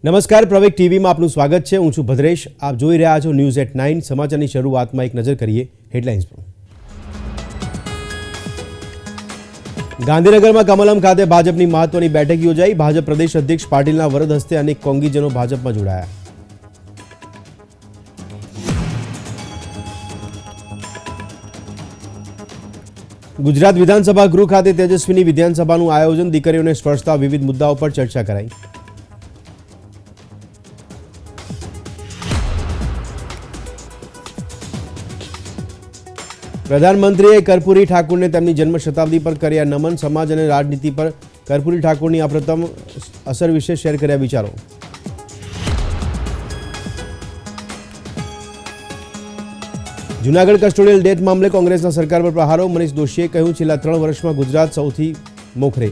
નમસ્કાર, પ્રવેગ ટીવીમાં આપનું સ્વાગત છે। હું છું ભદ્રેશ। આપ જોઈ રહ્યા છો ન્યૂઝ એટ 9। સમાચારની શરૂઆતમાં એક નજર કરીએ હેડલાઇન્સ પર। ગાંધીનગરમાં કમલમ ખાતે ભાજપની મહત્વની બેઠક યોજાઈ। ભાજપ પ્રદેશ અધ્યક્ષ પાટીલના વરદ હસ્તે અનેક કોંગીજનો ભાજપમાં જોડાયા। ગુજરાત વિધાનસભા ગૃહ ખાતે તેજસ્વીની વિધાનસભાનું આયોજન। દીકરીઓને સ્પર્શતા વિવિધ મુદ્દાઓ પર ચર્ચા કરાઈ। પ્રધાનમંત્રીએ કર્પૂરી ઠાકુરને તેમની જન્મ શતાબ્દી પર કર્યા નમન। સમાજ અને રાજનીતિ પર કર્પૂરી ઠાકુરની આ પ્રથમ અસર વિશે શેર કર્યા વિચારો। જૂનાગઢ કસ્ટોડિયલ ડેથ મામલે કોંગ્રેસના સરકાર પર પ્રહારો। મનીષ દોશીએ કહ્યું, છેલ્લા 3 વર્ષમાં ગુજરાત સૌથી મોખરે।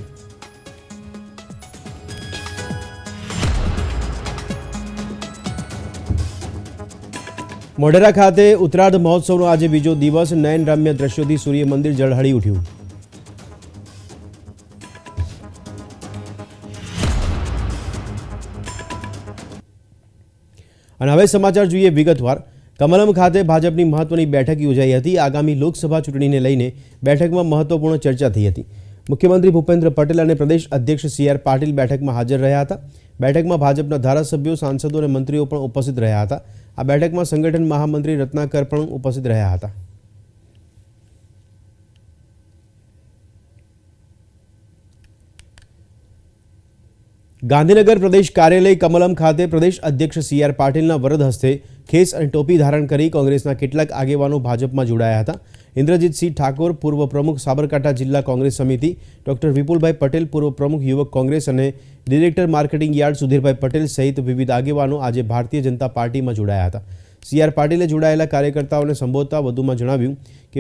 મોઢેરા ખાતે ઉત્તરાર્ધ મહોત્સવનો આજે બીજો દિવસ। નયન રમ્ય દ્રશ્યોથી સૂર્ય મંદિર ઝળહળી ઉઠ્યું। અને હવે સમાચાર જોઈએ વિગતવાર। કમલમ ખાતે ભાજપની મહત્વની બેઠક યોજાઈ હતી। આગામી લોકસભા ચૂંટણીને લઈને બેઠકમાં મહત્વપૂર્ણ ચર્ચા થઈ હતી। મુખ્યમંત્રી ભૂપેન્દ્ર પટેલ અને પ્રદેશ અધ્યક્ષ સી.આર. પાટીલ બેઠકમાં હાજર રહ્યા હતા। બેઠકમાં ભાજપના ધારાસભ્યો, સાંસદો અને મંત્રીઓ પણ ઉપસ્થિત રહ્યા હતા। આ બેઠકમાં સંગઠન મહામંત્રી રત્નાકર પણ ઉપસ્થિત રહ્યા હતા। ગાંધીનગર પ્રદેશ કાર્યાલય કમલમ ખાતે પ્રદેશ અધ્યક્ષ સી.આર. પાટીલના વરદ હસ્તે ખેસ અને ટોપી ધારણ કરી કોંગ્રેસના કેટલાક આગેવાનો ભાજપમાં જોડાયા હતા। ઇન્દ્રજીતસિંહ ઠાકોર, પૂર્વ પ્રમુખ સાબરકાંઠા જિલ્લા કોંગ્રેસ સમિતિ, ડોક્ટર વિપુલભાઈ પટેલ, પૂર્વ પ્રમુખ યુવક કોંગ્રેસ અને ડિરેક્ટર માર્કેટિંગ યાર્ડ સુધીરભાઈ પટેલ સહિત વિવિધ આગેવાનો આજે ભારતીય જનતા પાર્ટીમાં જોડાયા હતા। સી.આર. પાટીલે જોડાયેલા કાર્યકર્તાઓને સંબોધતા વધુમાં જણાવ્યું કે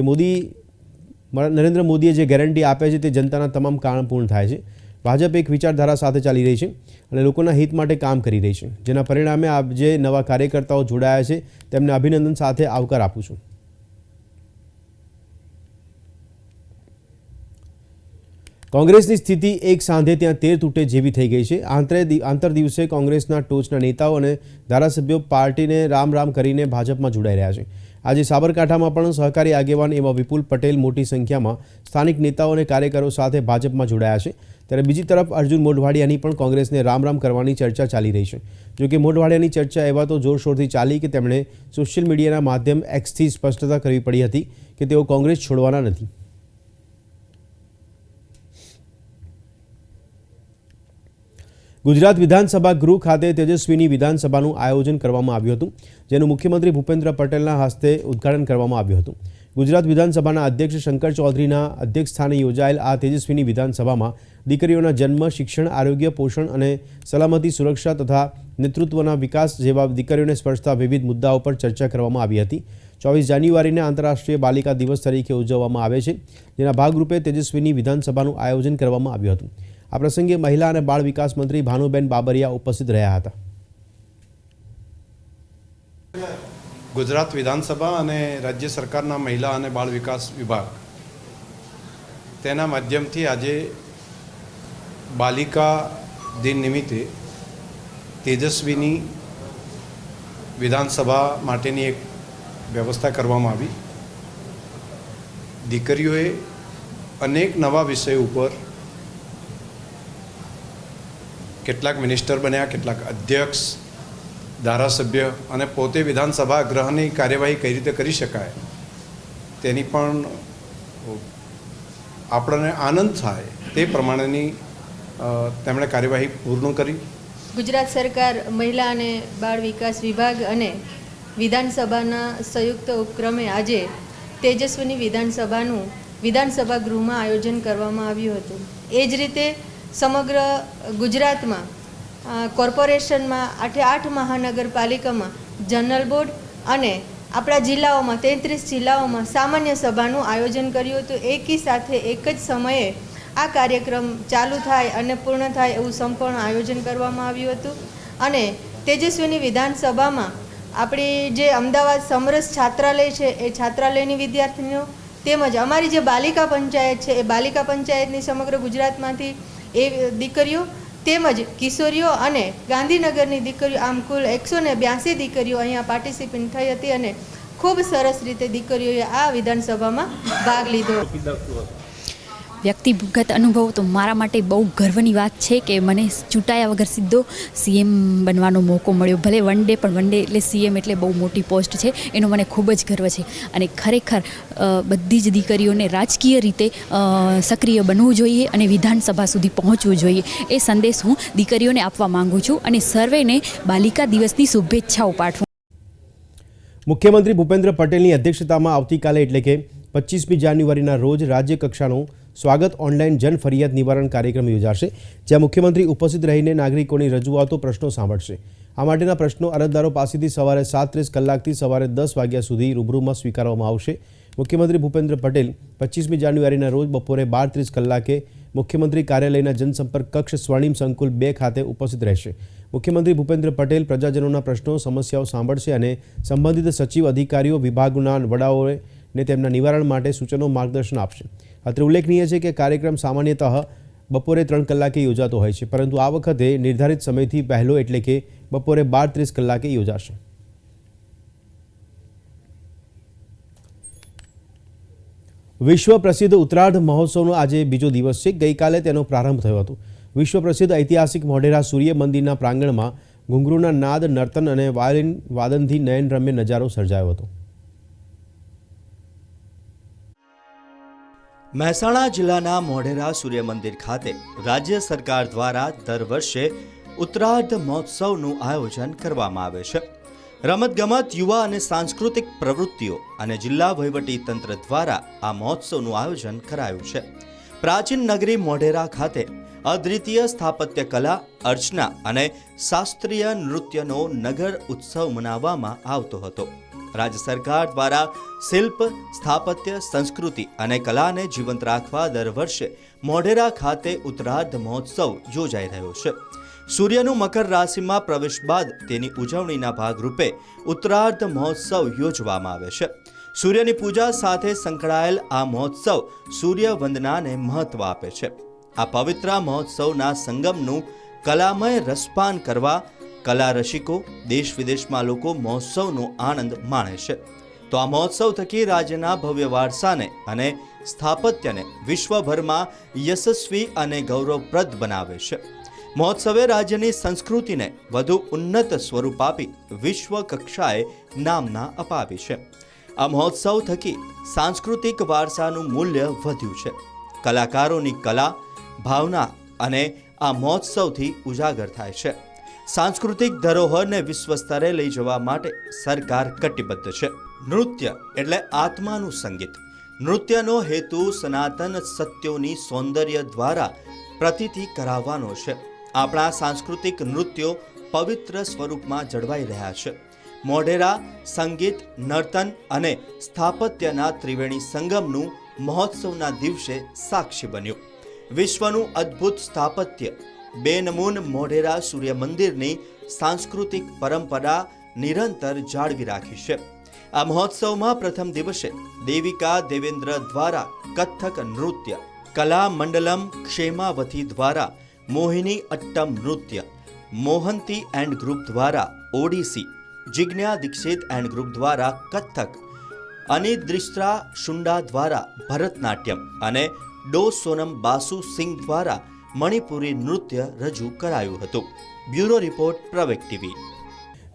નરેન્દ્ર મોદીએ જે ગેરંટી આપે છે તે જનતાના તમામ કામ પૂર્ણ થાય છે। ભાજપ એક વિચારધારા સાથે ચાલી રહી છે અને લોકોના હિત માટે કામ કરી રહી છે, જેના પરિણામે જે નવા કાર્યકર્તાઓ જોડાયા છે તેમને અભિનંદન સાથે આવકાર આપું છું। કોંગ્રેસની સ્થિતિ એક સાંધે ત્યાં 13 તૂટે જેવી થઈ ગઈ છે। આંતર દિવસે કોંગ્રેસના ટોચના નેતાઓ અને ધારાસભ્યો પાર્ટીને રામ રામ કરીને ભાજપમાં જોડાઈ રહ્યા છે। આજે સાબરકાંઠામાં પણ સહકારી આગેવાન એવા વિપુલ પટેલ મોટી સંખ્યામાં સ્થાનિક નેતાઓ અને કાર્યકરો સાથે ભાજપમાં જોડાયા છે। ત્યારે બીજી તરફ અર્જુન મોઢવાડિયાની પણ કોંગ્રેસને રામ રામ કરવાની ચર્ચા ચાલી રહી છે। જોકે મોઢવાડિયાની ચર્ચા એવા તો જોરશોરથી ચાલી કે તેમણે સોશિયલ મીડિયાના માધ્યમ એક્સથી સ્પષ્ટતા કરવી પડી હતી કે તેઓ કોંગ્રેસ છોડવાના નથી। ગુજરાત વિધાનસભા ગૃહ ખાતે તેજસ્વીની વિધાનસભાનું આયોજન કરવામાં આવ્યું હતું, જેનું મુખ્યમંત્રી ભૂપેન્દ્ર પટેલના હસ્તે ઉદ્ઘાટન કરવામાં આવ્યું હતું। ગુજરાત વિધાનસભાના અધ્યક્ષ શંકર ચૌધરીના અધ્યક્ષસ્થાને યોજાયેલ આ તેજસ્વીની વિધાનસભામાં દીકરીઓના જન્મ, શિક્ષણ, આરોગ્ય, પોષણ અને સલામતી, સુરક્ષા તથા નેતૃત્વના વિકાસ જેવા દીકરીઓને સ્પર્શતા વિવિધ મુદ્દાઓ પર ચર્ચા કરવામાં આવી હતી। 24 જાન્યુઆરીને આંતરરાષ્ટ્રીય બાલિકા દિવસ તરીકે ઉજવવામાં આવે છે, જેના ભાગરૂપે તેજસ્વીની વિધાનસભાનું આયોજન કરવામાં આવ્યું હતું। આ પ્રસંગે મહિલા અને બાળ વિકાસ મંત્રી ભાનુબેન બાબરિયા ઉપસ્થિત રહ્યા હતા। ગુજરાત વિધાનસભા અને રાજ્ય સરકારના મહિલા અને બાળ વિકાસ વિભાગ તેના માધ્યમથી આજે બાલિકા દિન નિમિત્તે તેજસ્વીની વિધાનસભા માટેની એક વ્યવસ્થા કરવામાં આવી। દીકરીઓએ અનેક નવા વિષયો ઉપર કેટલાક મિનિસ્ટર બન્યા, કેટલાક અધ્યક્ષ, ધારાસભ્ય અને પોતે વિધાનસભા ગૃહની કાર્યવાહી કઈ રીતે કરી શકાય તેની પણ આપણને આનંદ થાય તે પ્રમાણેની તેમણે કાર્યવાહી પૂર્ણ કરી। ગુજરાત સરકાર મહિલા અને બાળ વિકાસ વિભાગ અને વિધાનસભાના સંયુક્ત ઉપક્રમે આજે તેજસ્વીની વિધાનસભાનું વિધાનસભા ગૃહમાં આયોજન કરવામાં આવ્યું હતું। એ જ રીતે સમગ્ર ગુજરાતમાં કોર્પોરેશનમાં 8 મહાનગરપાલિકામાં જનરલ બોર્ડ અને આપણા જિલ્લાઓમાં 33 જિલ્લાઓમાં સામાન્ય સભાનું આયોજન કર્યું હતું। એકી સાથે એક જ સમયે આ કાર્યક્રમ ચાલુ થાય અને પૂર્ણ થાય એવું સંપૂર્ણ આયોજન કરવામાં આવ્યું હતું। અને તેજસ્વીની વિધાનસભામાં આપણી જે અમદાવાદ સમરસ છાત્રાલય છે એ છાત્રાલયની વિદ્યાર્થીનીઓ તેમજ અમારી જે બાલિકા પંચાયત છે એ બાલિકા પંચાયતની સમગ્ર ગુજરાતમાંથી એ દીકરીઓ તેમજ કિશોરીઓ અને ગાંધીનગરની દીકરીઓ, આમ કુલ 182 દીકરીઓ અહીંયા પાર્ટિસિપેટ થઈ હતી અને ખૂબ સરસ રીતે દીકરીઓએ આ વિધાનસભામાં ભાગ લીધો. વ્યક્તિગત અનુભવ તો મારા માટે બહુ ગર્વની વાત છે કે મને ચૂંટાયા વગર સીધો સીએમ બનવાનો મોકો મળ્યો. ભલે વન ડે, પણ વન ડે એટલે સીએમ એટલે બહુ મોટી પોસ્ટ છે, એનો મને ખૂબ જ ગર્વ છે. અને ખરેખર બધી જ દીકરીઓને રાજકીય રીતે સક્રિય બનવું જોઈએ અને વિધાનસભા સુધી પહોંચવું જોઈએ, એ સંદેશ હું દીકરીઓને આપવા માંગુ છું અને સર્વેને બાલિકા દિવસની શુભેચ્છાઓ પાઠવું. મુખ્યમંત્રી ભૂપેન્દ્ર પટેલની અધ્યક્ષતામાં આવતીકાલે એટલે કે 25મી જાન્યુઆરીના રોજ રાજ્યકક્ષાનો સ્વાગત ઓનલાઈન જન ફરિયાદ નિવારણ કાર્યક્રમ યોજાશે, જ્યાં મુખ્યમંત્રી ઉપસ્થિત રહીને નાગરિકોની રજૂઆતો, પ્રશ્નો સાંભળશે. આ માટેના પ્રશ્નો અરજદારો પાસેથી સવારે 7:30 કલાકથી સવારે 10 વાગ્યા સુધી રૂબરૂમાં સ્વીકારવામાં આવશે. મુખ્યમંત્રી ભૂપેન્દ્ર પટેલ 25મી જાન્યુઆરીના રોજ બપોરે 12:30 કલાકે મુખ્યમંત્રી કાર્યાલયના જનસંપર્ક કક્ષ સ્વર્ણિમ સંકુલ 2 ખાતે ઉપસ્થિત રહેશે. મુખ્યમંત્રી ભૂપેન્દ્ર પટેલ પ્રજાજનોના પ્રશ્નો, સમસ્યાઓ સાંભળશે અને સંબંધિત સચિવ, અધિકારીઓ, વિભાગોના વડાઓને તેમના નિવારણ માટે સૂચનો, માર્ગદર્શન આપશે. અત્રે ઉલ્લેખનીય છે કે કાર્યક્રમ સામાન્યતઃ બપોરે 3 કલાકે યોજાતો હોય છે, પરંતુ આ વખતે નિર્ધારિત સમયથી પહેલો એટલે કે બપોરે 12:30 કલાકે યોજાશે. વિશ્વ પ્રસિદ્ધ ઉત્તરાર્ધ મહોત્સવનો આજે બીજો દિવસ છે. ગઈકાલે તેનો પ્રારંભ થયો હતો. વિશ્વ પ્રસિદ્ધ ઐતિહાસિક મોઢેરા સૂર્ય મંદિરના પ્રાંગણમાં ઘુંઘરૂના નાદ, નર્તન અને વાયોલિન વાદનથી નયનરમ્ય નજારો સર્જાયો હતો. મહેસાણા જિલ્લાના મોઢેરા સૂર્ય મંદિર ખાતે રાજ્ય સરકાર દ્વારા દર વર્ષે ઉત્તરાર્ધ મહોત્સવનું આયોજન કરવામાં આવે છે. રમતગમત, યુવા અને સાંસ્કૃતિક પ્રવૃત્તિઓ અને જિલ્લા વહીવટી તંત્ર દ્વારા આ મહોત્સવનું આયોજન કરાયું છે. પ્રાચીન નગરી મોઢેરા ખાતે અદ્વિતીય સ્થાપત્ય કલા, અર્ચના અને શાસ્ત્રીય નૃત્યનો નગર ઉત્સવ મનાવવામાં આવતો હતો. રાજ્ય સરકાર દ્વારા શિલ્પ, સ્થાપત્ય, સંસ્કૃતિ અને કલાને જીવંત રાખવા દર વર્ષે મોઢેરા ખાતે ઉત્તરાર્ધ મહોત્સવ યોજાઈ રહ્યો છે. સૂર્યનું મકર રાશિમાં પ્રવેશ બાદ તેની ઉજવણીના ભાગરૂપે ઉત્તરાર્ધ મહોત્સવ યોજવામાં આવે છે. સૂર્યની પૂજા સાથે સંકળાયેલ આ મહોત્સવ સૂર્ય વંદનાને મહત્વ આપે છે. આ પવિત્ર મહોત્સવના સંગમનું કલામય રસપાન કરવા કલા રસિકો, દેશ વિદેશમાં લોકો મહોત્સવનો આનંદ માણે છે. તો આ મહોત્સવ થકી રાજ્યના ભવ્ય વારસાને અને સ્થાપત્યને વિશ્વભરમાં યશસ્વી અને ગૌરવપ્રદ બનાવે છે. મહોત્સવે રાજ્યની સંસ્કૃતિને વધુ ઉન્નત સ્વરૂપ આપી વિશ્વ કક્ષાએ નામના અપાવી છે. આ મહોત્સવ થકી સાંસ્કૃતિક વારસાનું મૂલ્ય વધ્યું છે. કલાકારોની કલા, ભાવના અને આ મહોત્સવથી ઉજાગર થાય છે. સાંસ્કૃતિક ધરોહરને વિશ્વ સ્તરે લઈ જવા માટે સરકાર કટિબદ્ધ છે. નૃત્ય એટલે આત્માનું સંગીત. નૃત્યનો હેતુ સનાતન સત્યોની સૌંદર્ય દ્વારા પ્રતીતિ કરાવવાનો છે. આપણા સાંસ્કૃતિક નૃત્યો પવિત્ર સ્વરૂપમાં જળવાઈ રહ્યા છે. મોઢેરા સંગીત, નર્તન અને સ્થાપત્યના ત્રિવેણી સંગમનું મહોત્સવના દિવસે સાક્ષી બન્યું. વિશ્વનું અદ્ભુત સ્થાપત્ય બેનમૂન મોઢેરા સૂર્ય મંદિરની સાંસ્કૃતિક પરંપરા નિરંતર જાળવી રાખી છે. આ મહોત્સવમાં પ્રથમ દિવસે દેવિકા દેવેન્દ્ર દ્વારા કથક નૃત્ય, કલા મંડલમ ક્ષેમાવતી દ્વારા મોહિની અટ્ટમ નૃત્ય, મોહંતી એન્ડ ગ્રુપ દ્વારા ઓડિસી, જિજ્ઞા દીક્ષિત એન્ડ ગ્રુપ દ્વારા કથક, અનિદ્રિસ્ત્રા શુંડા દ્વારા ભરતનાટ્યમ અને ડો સોનમ બાસુ સિંહ દ્વારા મણિપુરી નૃત્ય રજૂ કરાયું હતું. બ્યુરો રિપોર્ટ, પ્રવેગ ટીવી.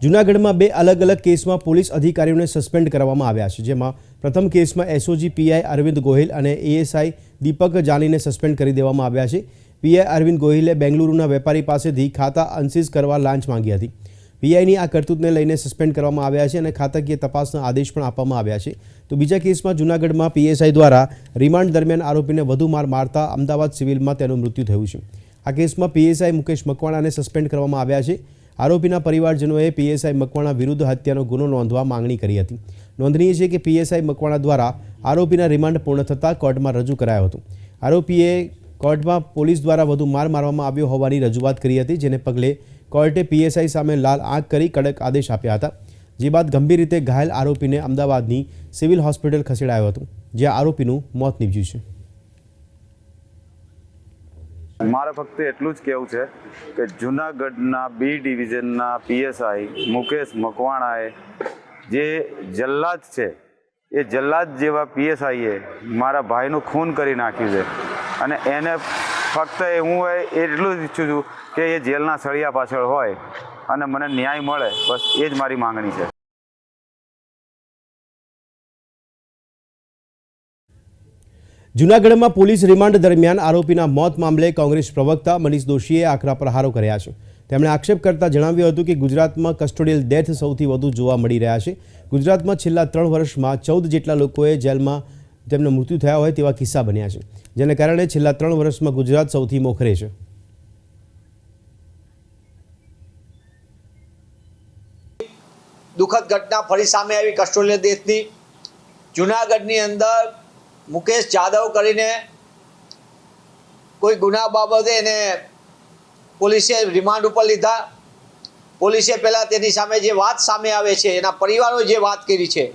જૂનાગઢમાં 2 અલગ અલગ કેસમાં પોલીસ અધિકારીઓને સસ્પેન્ડ કરવામાં આવ્યા છે, જેમાં પ્રથમ કેસમાં એસઓજી પીઆઈ અરવિંદ ગોહિલ અને એએસઆઈ દીપક જાનીને સસ્પેન્ડ કરી દેવામાં આવ્યા છે. પીઆઈ અરવિંદ ગોહિલે બેંગલુરુના વેપારી પાસેથી ખાતા અનસીઝ કરવા લાંચ માંગી હતી. પીઆઈની આ કરતૂતને લઈને સસ્પેન્ડ કરવામાં આવ્યા છે અને ખાતાકીય તપાસના આદેશ પણ આપવામાં આવ્યા છે. તો બીજા કેસમાં જૂનાગઢમાં પીએસઆઈ દ્વારા રિમાન્ડ દરમિયાન આરોપીને વધુ માર મારતા અમદાવાદ સિવિલમાં તેનું મૃત્યુ થયું છે. આ કેસમાં પીએસઆઈ મુકેશ મકવાણાને સસ્પેન્ડ કરવામાં આવ્યા છે. આરોપીના પરિવારજનોએ પીએસઆઈ મકવાણા વિરુદ્ધ હત્યાનો ગુનો નોંધવા માંગણી કરી હતી. નોંધનીય છે કે પીએસઆઈ મકવાણા દ્વારા આરોપીના રિમાન્ડ પૂર્ણ થતાં કોર્ટમાં રજૂ કરાયો હતો. આરોપીએ કોર્ટમાં પોલીસ દ્વારા વધુ માર મારવામાં આવ્યો હોવાની રજૂઆત કરી હતી, જેને પગલે કોર્ટે પીએસઆઈ સામે લાલ આંખ કરી કડક આદેશ આપ્યા હતા. જે બાદ ગંભીર રીતે ઘાયલ આરોપીને અમદાવાદની સિવિલ હોસ્પિટલ ખસેડાયો હતો, જ્યાં આરોપીનું મોત નીપજ્યું છે. મારે ફક્ત એટલું જ કહેવું છે કે જૂનાગઢના બી ડિવિઝનના પીએસઆઈ મુકેશ મકવાણાએ જે જલ્લાદ છે એ જલ્લાદ જેવા પીએસઆઈએ મારા ભાઈનું ખૂન કરી નાખ્યું છે અને એને ફક્ત હું એટલું જ ઈચ્છું છું કે એ જેલના સળિયા પાછળ હોય અને મને ન્યાય મળે, બસ એ જ મારી માંગણી છે. જૂનાગઢમાં પોલીસ રિમાન્ડ દરમિયાન આરોપીના મોત મામલે કોંગ્રેસ પ્રવક્તા મનીષ દોશીએ આકરા પ્રહારો કર્યા છે. તેમણે આક્ષેપ કરતા જણાવ્યું હતું કે ગુજરાતમાં કસ્ટોડિયલ ડેથ સૌથી વધુ જોવા મળી રહ્યા છે. ગુજરાતમાં છેલ્લા 3 વર્ષમાં 14 જેટલા લોકોએ જેલમાં તેમના મૃત્યુ થયા હોય તેવા કિસ્સા બન્યા છે, જેને કારણે છેલ્લા 3 વર્ષમાં ગુજરાત સૌથી મોખરે છે. દુઃખદ ઘટના ફરી સામે આવી કસ્ટોડિયલ ડેથની. જૂનાગઢની અંદર મુકેશ જાદવ કરીને કોઈ ગુના બાબતે એને પોલીસે રિમાન્ડ ઉપર લીધા. પોલીસે પહેલાં તેની સામે જે વાત સામે આવે છે, એના પરિવારોએ જે વાત કરી છે,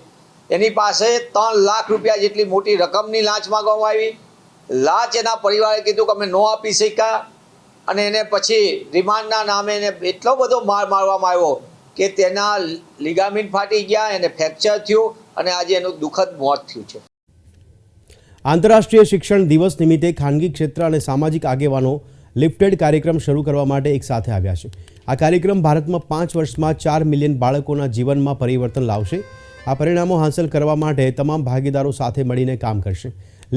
એની પાસે 3 લાખ રૂપિયા જેટલી મોટી રકમની લાંચ માંગવામાં આવી. લાંચ એના પરિવારે કીધું કે અમે ન આપી શક્યા અને એને પછી રિમાન્ડના નામે એને એટલો બધો માર મારવામાં આવ્યો કે તેના લિગામેન્ટ ફાટી ગયા, એને ફ્રેક્ચર થયું અને આજે એનું દુઃખદ મોત થયું છે. આંતરરાષ્ટ્રીય શિક્ષણ દિવસ નિમિત્તે ખાનગી ક્ષેત્ર અને સામાજિક આગેવાનો લિફ્ટેડ કાર્યક્રમ શરૂ કરવા માટે એક સાથે આવ્યા છે. આ કાર્યક્રમ ભારતમાં 5 વર્ષમાં 4 મિલિયન બાળકોના જીવનમાં પરિવર્તન લાવશે. આ પરિણામો હાંસલ કરવા માટે તમામ ભાગીદારો સાથે મળીને કામ કરશે.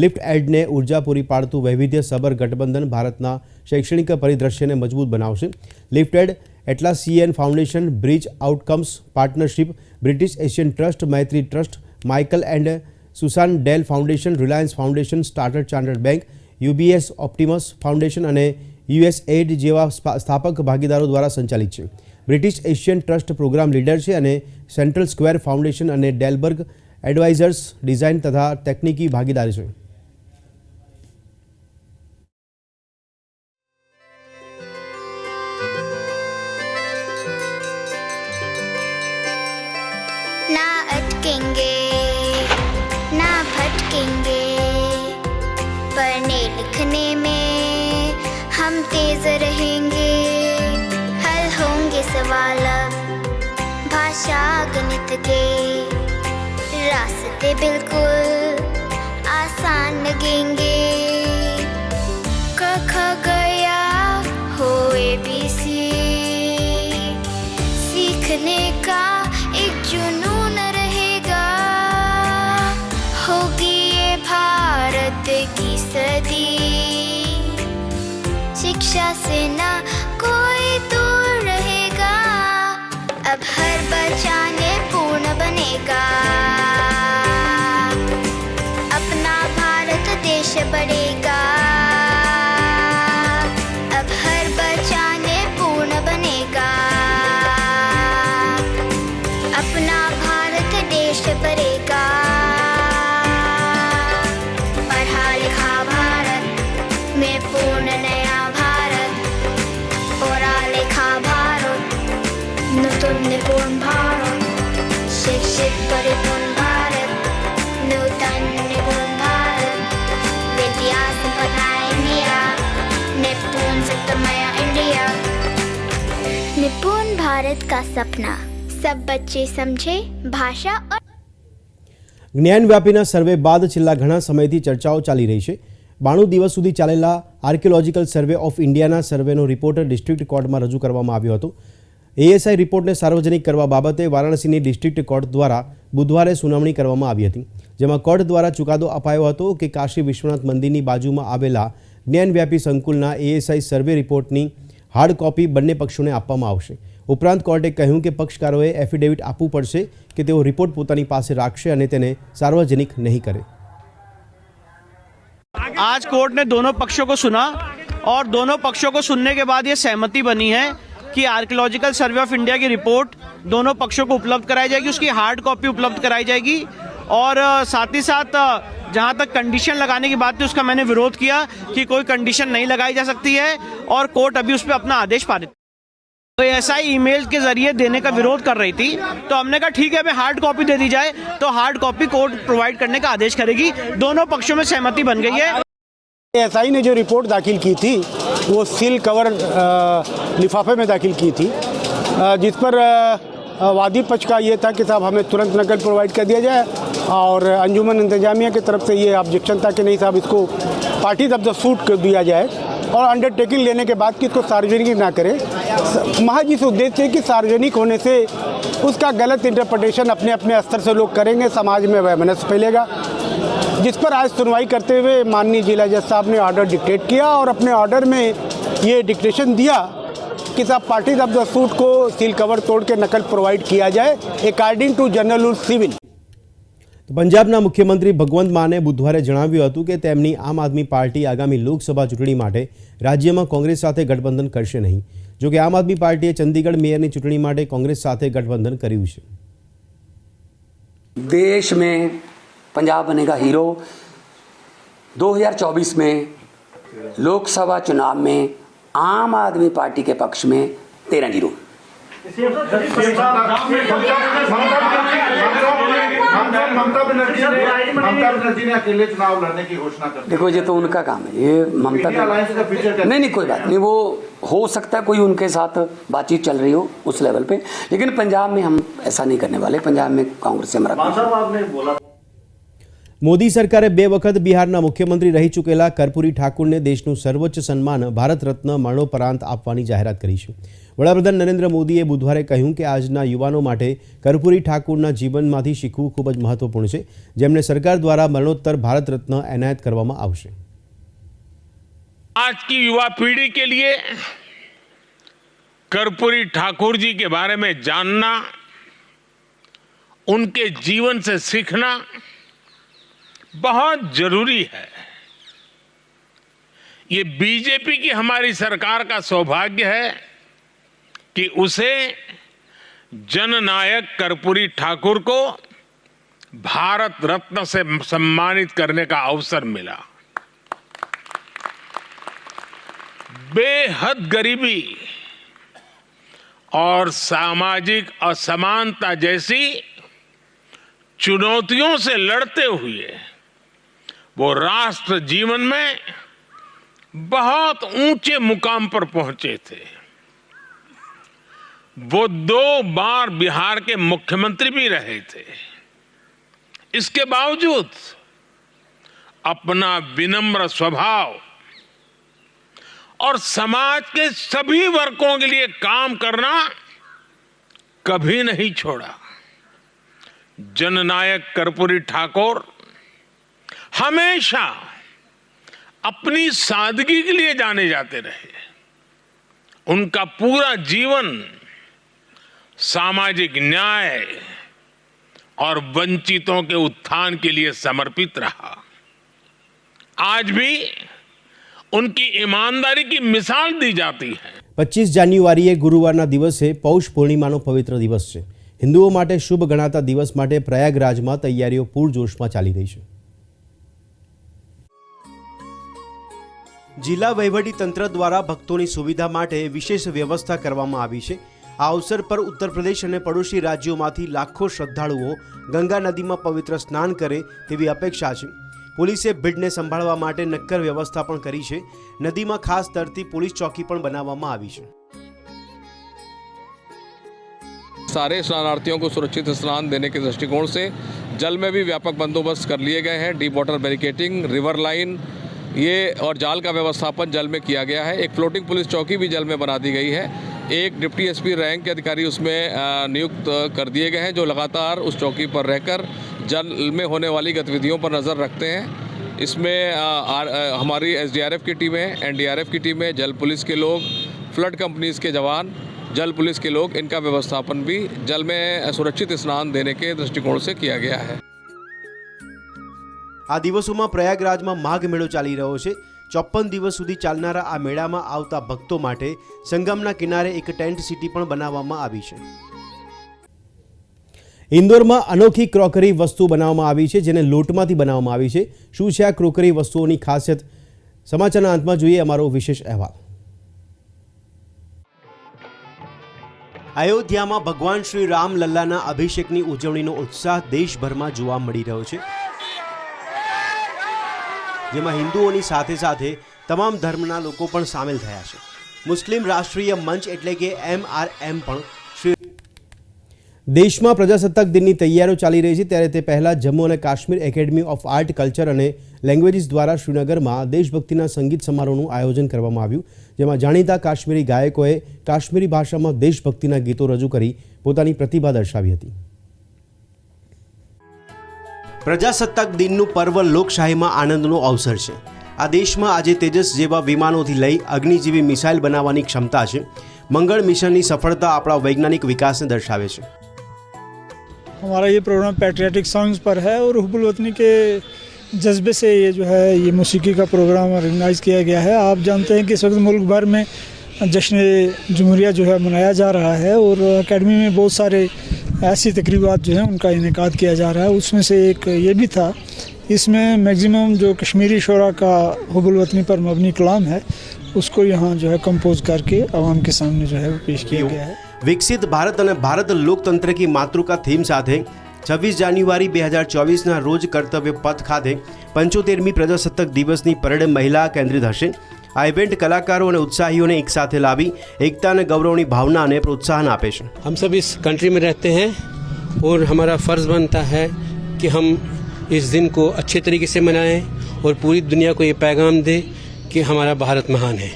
લિફ્ટ એડને ઉર્જા પૂરી પાડતું વૈવિધ્યસભર ગઠબંધન ભારતના શૈક્ષણિક પરિદૃશ્યને મજબૂત બનાવશે. LiftEd Atlassian Foundation, Bridge Outcomes Partnership, British Asian Trust, Maitri Trust, Michael and Susan Dell Foundation, Reliance Foundation, Standard Chartered Bank, UBS Optimus Foundation અને યુએસએઇડ જેવા સ્થાપક ભાગીદારો દ્વારા સંચાલિત છે. British Asian Trust programme leader છે અને સેન્ટ્રલ સ્ક્વેર ફાઉન્ડેશન અને ડેલબર્ગ એડવાઇઝર્સ ડિઝાઇન તથા ટેકનિકી ભાગીદારી છે. ना अटकेंगे ना भटकेंगे, पढ़ने लिखने में हम तेज रहेंगे. हल होंगे सवाल अब भाषा गणित के, रास्ते बिल्कुल आसान लगेंगे. क ख गया हो ABC, सीखने का एक जुनून रहेगा. होगी ये भारत की सदी, शिक्षा से ना कोई दूर रहेगा. अब हर बच्चा ने पूर्ण बनेगा, अपना भारत देश बढ़ेगा. अब हर बच्चा ने पूर्ण बनेगा, अपना भारत देश बढ़ेगा. पढ़ा लिखा भारत में पूर्ण नया भारत, पढ़ा लिखा भारत नूतन निपुण भारत, शिक्षित परिपूर्ण भारत, नूतन निपुण भारत, विद्या संपन्ना इंडिया, निपुण शक्तिमय इंडिया. निपुण भारत का सपना सब बच्चे समझे. भाषा और જ્ઞાનવ્યાપીના સર્વે બાદ છેલ્લા ઘણા સમયથી ચર્ચાઓ ચાલી રહી છે. 92 દિવસ સુધી ચાલેલા આર્કિયોલોજીકલ સર્વે ઓફ ઇન્ડિયાના સર્વેનો રિપોર્ટ ડિસ્ટ્રિક્ટ કોર્ટમાં રજૂ કરવામાં આવ્યો હતો. એએસઆઈ રિપોર્ટને સાર્વજનિક કરવા બાબતે વારાણસીની ડિસ્ટ્રિક્ટ કોર્ટ દ્વારા બુધવારે સુનાવણી કરવામાં આવી હતી, જેમાં કોર્ટ દ્વારા ચુકાદો અપાયો હતો કે કાશી વિશ્વનાથ મંદિરની બાજુમાં આવેલા જ્ઞાનવ્યાપી સંકુલના એએસઆઈ સર્વે રિપોર્ટની હાર્ડ કોપી બંને પક્ષોને આપવામાં આવશે. ઉપરાંત કોર્ટે કહ્યું કે પક્ષકારોએ એફિડેવિટ આપવું પડશે કે તેઓ રિપોર્ટ પોતાની પાસે રાખશે અને તેને સાર્વજનિક નહીં કરે. आज कोर्ट ने दोनों पक्षों को सुना और दोनों पक्षों को सुनने के बाद ये सहमति बनी है कि आर्कियोलॉजिकल सर्वे ऑफ इंडिया की रिपोर्ट दोनों पक्षों को उपलब्ध कराई जाएगी, उसकी हार्ड कॉपी उपलब्ध कराई जाएगी. और साथ ही साथ जहां तक कंडीशन लगाने की बात थी उसका मैंने विरोध किया कि कोई कंडीशन नहीं लगाई जा सकती है और कोर्ट अभी उस पर अपना आदेश पारित. तो ऐसा ही ईमेल के जरिए देने का विरोध कर रही थी, तो हमने कहा ठीक है हमें हार्ड कॉपी दे दी जाए, तो हार्ड कॉपी कोर्ट प्रोवाइड करने का आदेश करेगी. दोनों पक्षों में सहमति बन गई है. एएसआई ने जो रिपोर्ट दाखिल की थी वो सील कवर लिफाफे में दाखिल की थी, जिस पर वादी पक्ष का ये था कि साहब हमें तुरंत नकल प्रोवाइड कर दिया जाए, और अंजुमन इंतजामिया की तरफ से ये ऑब्जेक्शन था कि नहीं साहब इसको पार्टीज ऑफ द सूट कर दिया जाए, और अंडरटेकिंग लेने के बाद कि इसको सार्वजनिक ना करें, महज इस उद्देश्य से कि सार्वजनिक होने से उसका गलत इंटरप्रिटेशन अपने अपने स्तर से लोग करेंगे, समाज में वैमनस्य फैलेगा। जिस पर आज सुनवाई करते हुए माननीय जिला जज साहब ने ऑर्डर डिक्टेट किया, और अपने ऑर्डर में ये डिक्टेशन दिया कि साहब पार्टीज ऑफ द सूट को सील कवर तोड़ के नकल प्रोवाइड किया जाए according to general rule civil. પંજાબના મુખ્યમંત્રી ભગવંત માને બુધવારે જણાવ્યું હતું કે તેમની આમ આદમી પાર્ટી આગામી લોકસભા ચૂંટણી માટે રાજ્યમાં કોંગ્રેસ સાથે ગઠબંધન કરશે નહીં. જો કે આમ આદમી પાર્ટીએ ચંદીગઢ મેયરની ચૂંટણી માટે કોંગ્રેસ સાથે ગઠબંધન કર્યું છે. देश में पंजाब बनेगा हीरो। 2024 में लोकसभा चुनाव में आम आदमी पार्टी के पक्ष में 13 जीरो। अकेले चुनाव लड़ने की घोषणा कर, देखो ये तो उनका काम है, ये ममता नहीं कोई बात नहीं, वो हो सकता है कोई उनके साथ बातचीत चल रही हो उस लेवल पे, लेकिन पंजाब में हम ऐसा नहीं करने वाले। पंजाब में कांग्रेस से हमारा મોદી સરકારે 2 વખત બિહારના મુખ્યમંત્રી રહી ચૂકેલા કર્પૂરી ઠાકુરને દેશનું સર્વોચ્ચ સન્માન ભારત રત્ન મરણોપરાંત આપવાની જાહેરાત કરી છે. વડાપ્રધાન નરેન્દ્ર મોદીએ બુધવારે કહ્યું કે આજના યુવાનો માટે કર્પૂરી ઠાકુરના જીવનમાંથી શીખવું ખૂબ જ મહત્વપૂર્ણ છે, જેમને સરકાર દ્વારા મરણોત્તર ભારત રત્ન એનાયત કરવામાં આવશે. आज की युवा पीढ़ी के लिए कर्पूरी ठाकुर जी के बारे में जानना, उनके जीवन से सीखना बहुत जरूरी है। ये बीजेपी की हमारी सरकार का सौभाग्य है कि उसे जननायक कर्पूरी ठाकुर को भारत रत्न से सम्मानित करने का अवसर मिला। बेहद गरीबी और सामाजिक असमानता जैसी चुनौतियों से लड़ते हुए वो राष्ट्र जीवन में बहुत ऊंचे मुकाम पर पहुंचे थे। वो 2 बार बिहार के मुख्यमंत्री भी रहे थे। इसके बावजूद अपना विनम्र स्वभाव और समाज के सभी वर्गों के लिए काम करना कभी नहीं छोड़ा। जननायक कर्पूरी ठाकुर हमेशा अपनी सादगी के लिए जाने जाते रहे। उनका पूरा जीवन सामाजिक न्याय और वंचितों के उत्थान के लिए समर्पित रहा। आज भी उनकी ईमानदारी की मिसाल दी जाती है। 25 જાન્યુઆરીએ ગુરુવારના દિવસે પૌષ પૂર્ણિમાનો પવિત્ર દિવસ છે. હિન્દુઓ માટે શુભ ગણાતા દિવસ માટે પ્રયાગરાજમાં તૈયારીઓ પૂરજોશમાં ચાલી રહી છે. જિલ્લા વહીવટીતંત્ર દ્વારા ભક્તોની સુવિધા માટે વિશેષ વ્યવસ્થા કરવામાં આવી છે. આ અવસર પર ઉત્તર પ્રદેશ અને પડોશી રાજ્યોમાંથી લાખો શ્રદ્ધાળુઓ ગંગા નદીમાં પવિત્ર સ્નાન કરે તેવી અપેક્ષા છે. પોલીસે ભીડને સંભાળવા માટે નક્કર વ્યવસ્થા પણ કરી છે. નદીમાં ખાસ તરતી પોલીસ ચોકી પણ બનાવવામાં આવી છે. सारे स्नानार्थियों को सुरक्षित स्नान देने के दृष्टिकोण से जल में भी व्यापक बंदोबस्त कर लिए गए हैं। Deep water barricading, river line ये और जाल का व्यवस्थापन जल में किया गया है। एक फ्लोटिंग पुलिस चौकी भी जल में बना दी गई है। एक डिप्टी एसपी रैंक के अधिकारी उसमें नियुक्त कर दिए गए हैं, जो लगातार उस चौकी पर रहकर जल में होने वाली गतिविधियों पर नज़र रखते हैं। इसमें हमारी एसडीआरएफ की टीमें, एनडीआरएफ की टीमें, जल पुलिस के लोग, फ्लड कंपनीज के जवान, जल पुलिस के लोग, इनका व्यवस्थापन भी जल में सुरक्षित स्नान देने के दृष्टिकोण से किया गया है। આ દિવસોમાં પ્રયાગરાજમાં માઘ મેળો ચાલી રહ્યો છે. 54 દિવસ સુધી ચાલનારા આ મેળામાં આવતા ભક્તો માટે સંગમના કિનારે એક ટેન્ટ સિટી પણ બનાવવામાં આવી છે. ઇન્દોરમાં અનોખી ક્રોકરી વસ્તુ બનાવવામાં આવી છે, જેને લોટમાંથી બનાવવામાં આવી છે. શું છે આ ક્રોકરી વસ્તુઓની ખાસિયત? સમાચારના અંતમાં જોઈએ અમારો વિશેષ અહેવાલ. અયોધ્યામાં ભગવાન શ્રી રામ લલ્લાના અભિષેકની ઉજવણીનો ઉત્સાહ દેશભરમાં જોવા મળી રહ્યો છે, જેમાં હિન્દુઓની સાથે સાથે તમામ ધર્મના લોકો પણ સામેલ થયા છે. મુસ્લિમ રાષ્ટ્રીય મંચ એટલે કે MRM પણ દેશમાં પ્રજાસત્તાક દિનની તૈયારીઓ ચાલી રહી છે, ત્યારે તે પહેલાં જમ્મુ અને Kashmir academy of art, culture અને લેંગ્વેજીસ દ્વારા શ્રીનગરમાં દેશભક્તિના સંગીત સમારોહનું આયોજન કરવામાં આવ્યું, જેમાં જાણીતા કાશ્મીરી ગાયકોએ કાશ્મીરી ભાષામાં દેશભક્તિના ગીતો રજૂ કરી પોતાની પ્રતિભા દર્શાવી હતી. પ્રજાસત્તાક દિનનું પર્વ લોકશાહીમાં આનંદનો અવસર છે. આ દેશમાં આજે તેજસ જેવા વિમાનોથી લઈ અગ્નિ જેવી મિસાઇલ બનાવવાની ક્ષમતા છે. મંગળ મિશનની સફળતા આપણા વૈજ્ઞાનિક વિકાસને દર્શાવે છે. हमारा ये प्रोग्राम पैट्रियाटिक सॉन्ग्स पर है और हुब्बुल वतनी के जज्बे से ये जो है ये मौसीकी का प्रोग्राम ऑर्गेनाइज किया गया है. आप जानते हैं कि इस वक्त मुल्क भर में जश्न जमहूरिया जो है मनाया जा रहा है और एकेडमी में बहुत सारे ऐसी तकरीबात जो हैं उनका इनेकाद किया जा रहा है. उसमें से एक ये भी था, इसमें मैक्सिमम जो कश्मीरी शोरा का हुब्बुल वतनी पर मबनी कलाम है उसको यहाँ जो है कंपोज करके आवाम के सामने जो है वो पेश किया गया है. વિકસિત ભારત અને ભારત લોકતંત્ર કી માતૃકા થીમ સાથે 26 જાન્યુઆરી 2024ના રોજ કર્તવ્ય પથ ખાતે 75મી પ્રજાસત્તાક દિવસની પરેડ મહિલા કેન્દ્રિત હશે. આ ઇવેન્ટ કલાકારો અને ઉત્સાહીઓને એક સાથે લાવી એકતા અને ગૌરવની ભાવનાને પ્રોત્સાહન આપે છે. हम सब इस कंट्री में रहते हैं और हमारा फ़र्ज़ बनता है कि हम इस दिन को अच्छे तरीके से मनाएं और पूरी दुनिया को ये पैगाम दें कि हमारा भारत महान है.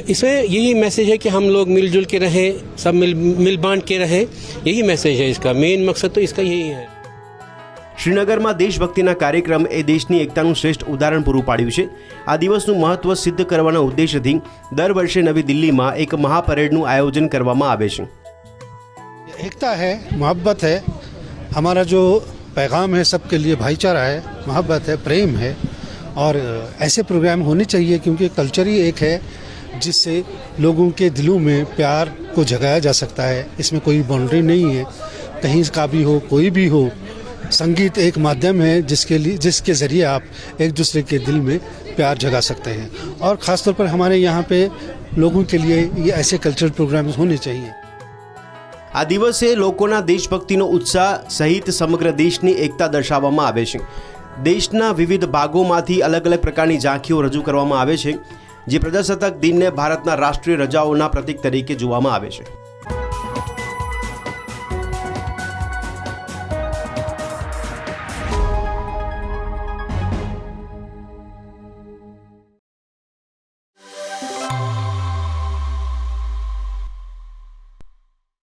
इसमें यही मैसेज है कि हम लोग मिलजुल के रहें, सब मिल बांट के रहें. यही मैसेज है इसका. मेन मकसद तो इसका यही है. શ્રીનગરમાં દેશભક્તિના કાર્યક્રમ એ દેશની એકતાનું શ્રેષ્ઠ ઉદાહરણ પૂરું પાડ્યું છે. આ દિવસનું મહત્વ સિદ્ધ કરવાના ઉદ્દેશ્યથી દર વર્ષે નવી દિલ્હીમાં એક મહાપરેડનું આયોજન કરવામાં આવે છે. एकता है, मोहब्बत है, हमारा जो पैगाम है सबके लिए भाईचारा है, मोहब्बत है, प्रेम है और ऐसे प्रोग्राम होने चाहिए क्योंकि कल्चर ही एक है जिससे लोगों के दिलों में प्यार को जगाया जा सकता है. इसमें कोई बाउंड्री नहीं है, कहीं का भी हो, कोई भी हो. संगीत एक माध्यम है जिसके ज़रिए आप एक दूसरे के दिल में प्यार जगा सकते हैं और ख़ास तौर पर हमारे यहाँ पे लोगों के लिए ये ऐसे कल्चरल प्रोग्राम्स होने चाहिए. આ દિવસે લોકોના દેશભક્તિનો ઉત્સાહ સહિત સમગ્ર દેશની એકતા દર્શાવવામાં આવે છે. દેશના વિવિધ ભાગોમાંથી અલગ અલગ પ્રકારની ઝાંખીઓ રજૂ કરવામાં આવે છે, જે પ્રજાસત્તાક દિનને ભારતના રાષ્ટ્રીય રજાઓના પ્રતીક તરીકે જોવામાં આવે છે.